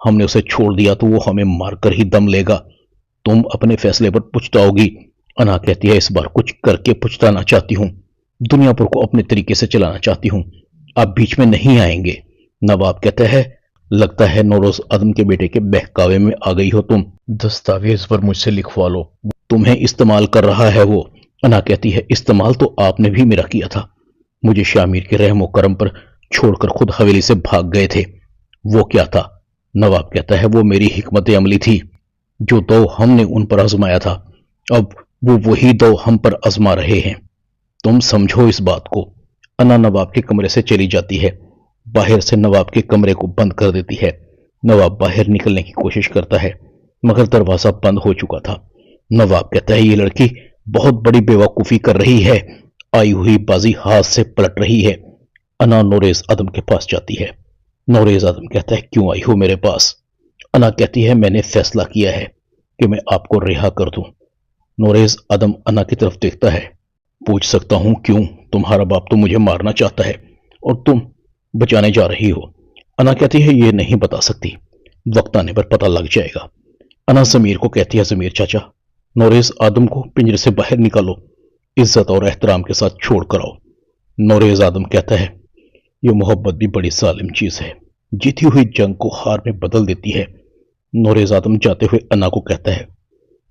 ہم نے اسے چھوڑ دیا تو وہ ہمیں مار کر ہی دم لے گا۔ تم اپنے فیصلے پر پچھتاؤگی۔ انا کہتی ہے اس بار کچھ کر کے پچھتانا چاہتی ہوں، دنیا پر کو اپنے طریقے سے چلانا چاہتی ہوں، آپ بیچ میں نہیں آئیں گے۔ نواب کہتا ہے لگتا ہے نوروز عدم کے بیٹے کے بہکاوے میں آ گئی ہو تم، دستاویز پر مجھ سے لکھوا لو، تمہیں استعمال کر رہا ہے وہ۔ انا کہتی ہے استعمال تو آپ نے بھی میرا کیا تھا، مجھے شامیر کے رحم و کرم پر چھوڑ کر خود حویلی سے بھاگ گئے تھے۔ وہ کیا تھا؟ نواب کہتا ہے وہ میری حکمت عملی تھی، جو دو ہم نے ان پر آزمایا تھا، اب وہ وہی دو ہم پر آزما رہے ہیں، تم سمجھو اس بات کو۔ انا نواب کے کمرے سے چلی جاتی ہے، باہر سے نواب کے کمرے کو بند کر دیتی ہے۔ نواب باہر نکلنے کی کوشش کرتا ہے مگر دروازہ بند ہو چکا تھا۔ نواب کہتا ہے یہ لڑکی بہت بڑی بیوقوفی کر رہی ہے، آئی ہوئی بازی ہاتھ سے پلٹ رہی ہے۔ انا نوریز عدم کے پاس جاتی ہے۔ نوریز عدم کہتا ہے کیوں آئی ہو میرے پاس؟ انا کہتی ہے میں نے فیصلہ کیا ہے کہ میں آپ کو رہا کر دوں۔ نوریز عدم انا کی طرف دیکھتا ہے، پوچھ سکتا ہوں کیوں؟ تمہارا باپ تو مجھے مارنا چاہتا ہے اور تم بچانے جا رہی ہو۔ انا کہتی ہے یہ نہیں بتا سکتی، وقت آنے پر پتہ لگ جائے گا۔ انا ضمیر کو کہتی ہے ضمیر چاچا، نوریز آدم کو پنجرے سے باہر نکالو، عزت اور احترام کے ساتھ چھوڑ کر آؤ۔ نوریز آدم کہتا ہے یہ محبت بھی بڑی ظالم چیز ہے، جیتی ہوئی جنگ کو ہار میں بدل دیتی ہے۔ نوریز آدم جاتے ہوئے انا کو کہتا ہے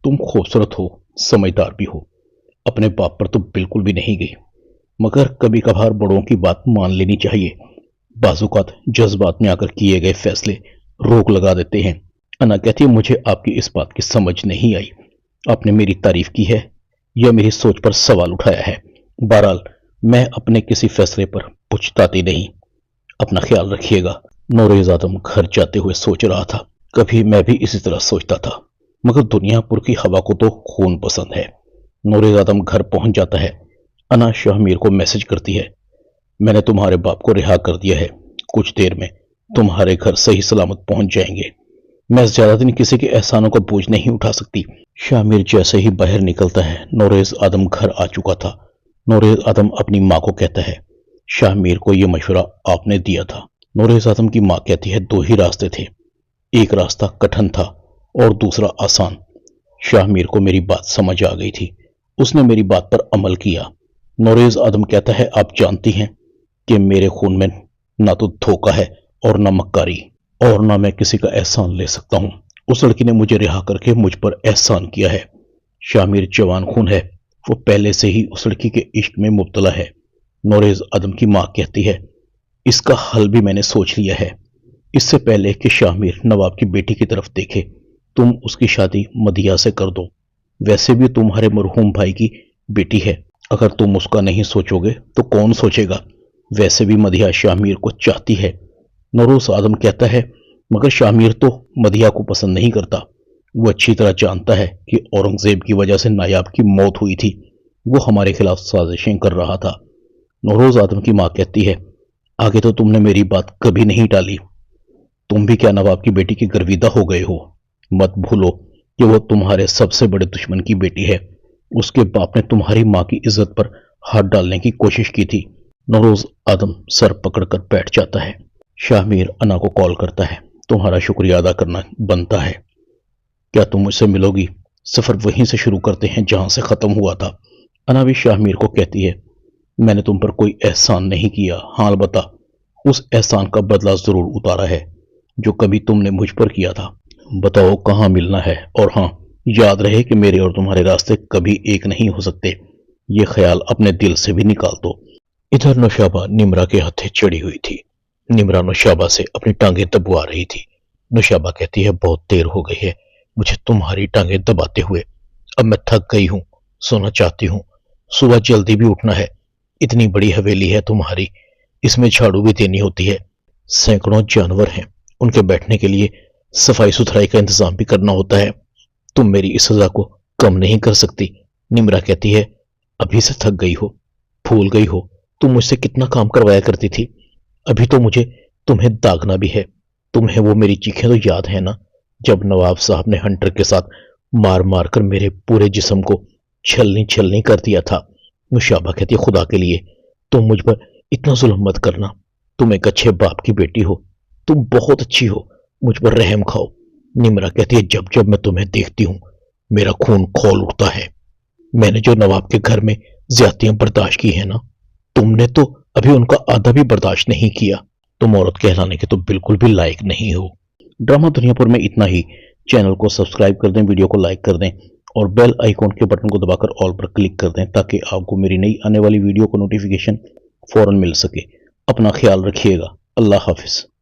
تم خوبصورت ہو، سمجھدار بھی ہو، اپنے باپ پر تو بالکل بھی نہیں گئی، مگر کبھی کبھار بڑوں کی بات مان لینی چاہیے، بعض اوقات جذبات میں آ کر کیے گئے فیصلے روک لگا دیتے ہیں۔ انا کہتی ہے مجھے آپ کی اس بات کی سمجھ نہیں آئی، آپ نے میری تعریف کی ہے یا میری سوچ پر سوال اٹھایا ہے؟ بہرحال میں اپنے کسی فیصلے پر پچھتاتی نہیں، اپنا خیال رکھیے گا۔ نوریز آدم گھر جاتے ہوئے سوچ رہا تھا کبھی میں بھی اسی طرح سوچتا تھا، مگر دنیا پور کی ہوا کو تو خون پسند ہے۔ نوریز آدم گھر پہنچ جاتا ہے۔ انا شاہ میر کو میسج کرتی ہے میں نے تمہارے باپ کو رہا کر دیا ہے، کچھ دیر میں تمہارے گھر صحیح سلامت پہنچ جائیں گے، میں زیادہ دن کسی کے احسانوں کا بوجھ نہیں اٹھا سکتی۔ شاہ میر جیسے ہی باہر نکلتا ہے نوریز آدم گھر آ چکا تھا۔ نوریز آدم اپنی ماں کو کہتا ہے شاہ میر کو یہ مشورہ آپ نے دیا تھا۔ نوریز آدم کی ماں کہتی ہے دو ہی راستے تھے، ایک راستہ کٹھن تھا اور دوسرا آسان۔ شاہ میر کو میری بات سمجھ آ گئی تھی، اس نے میری بات پر عمل کیا۔ نوریز آدم کہتا ہے آپ جانتی ہیں کہ میرے خون میں نہ تو دھوکہ ہے اور نہ مکاری، اور نہ میں کسی کا احسان لے سکتا ہوں۔ اس لڑکی نے مجھے رہا کر کے مجھ پر احسان کیا ہے۔ شاہ میر جوان خون ہے، وہ پہلے سے ہی اس لڑکی کے عشق میں مبتلا ہے۔ نوریز آدم کی ماں کہتی ہے اس کا حل بھی میں نے سوچ لیا ہے، اس سے پہلے کہ شاہ میر نواب کی بیٹی کی طرف دیکھے تم اس کی شادی مدیحہ سے کر دو، ویسے بھی تمہارے مرحوم بھائی کی بیٹی ہے، اگر تم اس کا نہیں سوچو گے تو کون سوچے گا؟ ویسے بھی مدیحہ شاہ میر کو چاہتی ہے۔ نوروز آدم کہتا ہے مگر شاہ میر تو مدیحہ کو پسند نہیں کرتا، وہ اچھی طرح جانتا ہے کہ اورنگزیب کی وجہ سے نایاب کی موت ہوئی تھی، وہ ہمارے خلاف سازشیں کر رہا تھا۔ نوروز آدم کی ماں کہتی ہے آگے تو تم نے میری بات کبھی نہیں ٹالی، تم بھی کیا نواب کی بیٹی کی گرویدہ ہو گئے ہو؟ مت بھولو کہ وہ تمہارے سب سے بڑے دشمن کی بیٹی ہے، اس کے باپ نے تمہاری ماں کی عزت پر ہاتھ ڈالنے کی کوشش کی تھی۔ نوروز آدم سر پکڑ کر بیٹھ جاتا ہے۔ شاہ میر انا کو کال کرتا ہے تمہارا شکریہ ادا کرنا بنتا ہے، کیا تم مجھ سے ملو گی؟ سفر وہیں سے شروع کرتے ہیں جہاں سے ختم ہوا تھا۔ انا بھی شاہ میر کو کہتی ہے میں نے تم پر کوئی احسان نہیں کیا، ہاں البتہ اس احسان کا بدلہ ضرور اتارا ہے جو کبھی تم نے مجھ پر کیا تھا۔ بتاؤ کہاں ملنا ہے، اور ہاں یاد رہے کہ میرے اور تمہارے راستے کبھی ایک نہیں ہو سکتے، یہ خیال اپنے دل سے بھی نکال دو۔ ادھر نوشابہ نمرا کے ہاتھے چڑی ہوئی تھی۔ نمرا نوشابہ سے اپنی ٹانگیں دبوا رہی تھی۔ نوشابہ کہتی ہے بہت دیر ہو گئی ہے مجھے تمہاری ٹانگیں دباتے ہوئے، اب میں تھک گئی ہوں، سونا چاہتی ہوں، صبح جلدی بھی اٹھنا ہے، اتنی بڑی حویلی ہے تمہاری، اس میں جھاڑو بھی دینی ہوتی ہے، سینکڑوں جانور ہیں، ان کے بیٹھنے کے لیے صفائی ستھرائی کا انتظام بھی کرنا ہوتا ہے، تم میری اس سزا کو کم نہیں کر سکتی۔ نمرا کہتی ہے ابھی سے تھک گئی ہو، بھول گئی ہو تم مجھ سے کتنا کام کروایا کرتی تھی، ابھی تو مجھے تمہیں داغنا بھی ہے، تمہیں وہ میری چیخیں تو یاد ہے نا جب نواب صاحب نے ہنٹر کے ساتھ مار مار کر میرے پورے جسم کو چھلنی چھلنی کر دیا تھا۔ نوشابہ کہتی ہے خدا کے لیے تم مجھ پر اتنا ظلم مت کرنا، تم ایک اچھے باپ کی بیٹی ہو، تم بہت اچھی ہو، مجھ پر رحم کھاؤ۔ نمرا کہتی ہے جب جب میں تمہیں دیکھتی ہوں میرا خون کھول اٹھتا ہے۔ میں نے جو نواب کے گھر میں زیادتیاں برداشت کی ہیں نا، تم نے تو ابھی ان کا آدھا بھی برداشت نہیں کیا۔ تم عورت کہلانے کے تو بالکل بھی لائق نہیں ہو۔ ڈرامہ دنیا پور میں اتنا ہی۔ چینل کو سبسکرائب کر دیں، ویڈیو کو لائک کر دیں اور بیل آئیکن کے بٹن کو دبا کر آل پر کلک کر دیں تاکہ آپ کو میری نئی آنے والی ویڈیو کو نوٹیفیکیشن فوراً مل سکے۔ اپنا خیال رکھیے گا۔ اللہ حافظ۔